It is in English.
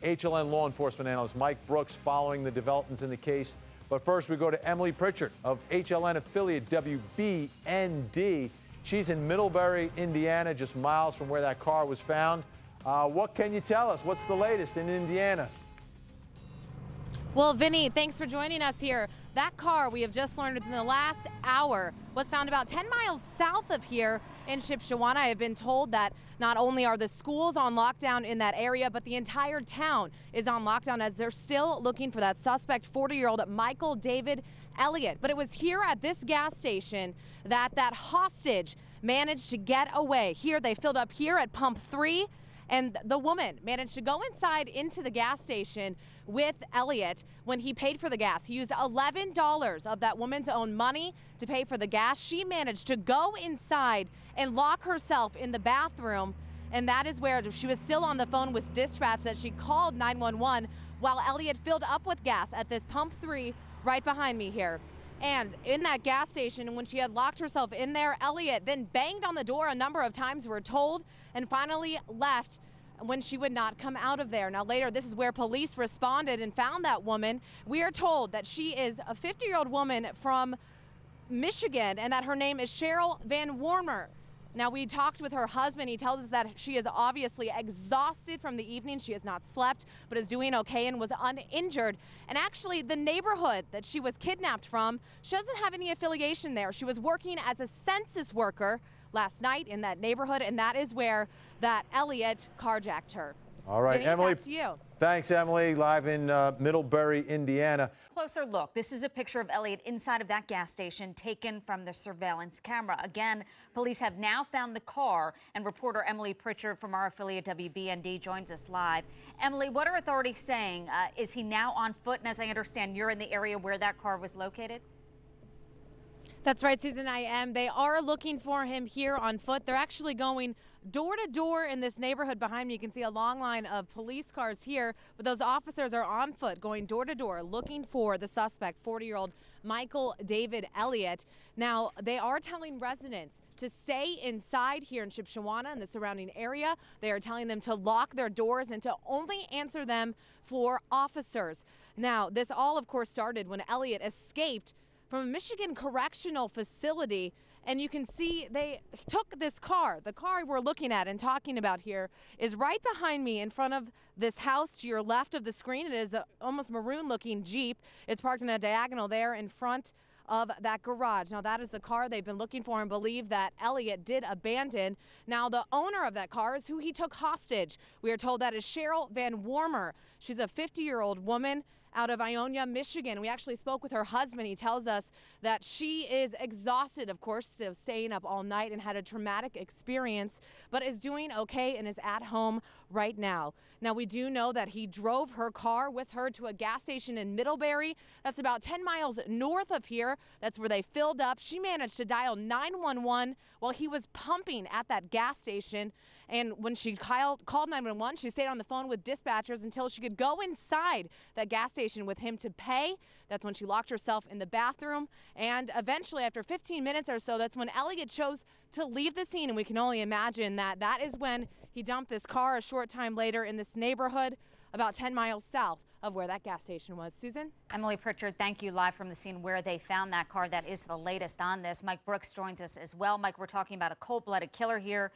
HLN law enforcement analyst Mike Brooks following the developments in the case. But first, we go to Emily Pritchard of HLN affiliate WBND. She's in Middlebury, Indiana, just miles from where that car was found. What can you tell us? What's the latest in Indiana? Well, Vinny, thanks for joining us here. That car, we have just learned within the last hour, was found about 10 miles south of here in Shipshewana. I have been told that not only are the schools on lockdown in that area, but the entire town is on lockdown as they're still looking for that suspect, 40-year-old Michael David Elliot. But it was here at this gas station that that hostage managed to get away. Here, they filled up here at pump 3. And the woman managed to go inside into the gas station with Elliot when he paid for the gas. He used $11 of that woman's own money to pay for the gas. She managed to go inside and lock herself in the bathroom. And that is where she was still on the phone with dispatch that she called 911 while Elliot filled up with gas at this pump 3 right behind me here. And in that gas station, when she had locked herself in there, Elliot then banged on the door a number of times, we're told, and finally left when she would not come out of there. Now later, this is where police responded and found that woman. We are told that she is a 50-year-old woman from Michigan and that her name is Cheryl Van Warmer. Now, we talked with her husband. He tells us that she is obviously exhausted from the evening. She has not slept, but is doing okay and was uninjured. And actually, the neighborhood that she was kidnapped from, she doesn't have any affiliation there. She was working as a census worker last night in that neighborhood, and that is where that Elliot carjacked her. All right, Vinny, Emily. back to you. Thanks, Emily. Live in Middlebury, Indiana. Closer look. This is a picture of Elliot inside of that gas station taken from the surveillance camera. Again, police have now found the car, and reporter Emily Pritchard from our affiliate WBND joins us live. Emily, what are authorities saying? Is he now on foot? And as I understand, you're in the area where that car was located? That's right, Susan, I am. They are looking for him here on foot. They're actually going door to door in this neighborhood behind me. You can see a long line of police cars here, but those officers are on foot going door to door looking for the suspect, 40-year-old Michael David Elliot. Now, they are telling residents to stay inside here in Shipshewana and the surrounding area. They are telling them to lock their doors and to only answer them for officers. Now, this all, of course, started when Elliot escaped from a Michigan correctional facility, and you can see they took this car. The car we're looking at and talking about here is right behind me in front of this house to your left of the screen. It is a almost maroon looking Jeep. It's parked in a diagonal there in front of that garage. Now, that is the car they've been looking for and believe that Elliot did abandon. Now, the owner of that car is who he took hostage. We are told that is Cheryl Van Warmer. She's a 50-year-old woman out of Ionia, Michigan. We actually spoke with her husband. He tells us that she is exhausted, of course, of staying up all night and had a traumatic experience, but is doing okay and is at home right now. Now, we do know that he drove her car with her to a gas station in Middlebury. That's about 10 miles north of here. That's where they filled up. She managed to dial 911 while he was pumping at that gas station. And when she called 911, she stayed on the phone with dispatchers until she could go inside that gas station with him to pay. That's when she locked herself in the bathroom. And eventually, after 15 minutes or so, that's when Elliot chose to leave the scene. And we can only imagine that that is when he dumped this car a short time later in this neighborhood about 10 miles south of where that gas station was. Susan? Emily Pritchard, thank you, live from the scene where they found that car. That is the latest on this. Mike Brooks joins us as well. Mike, we're talking about a cold-blooded killer here.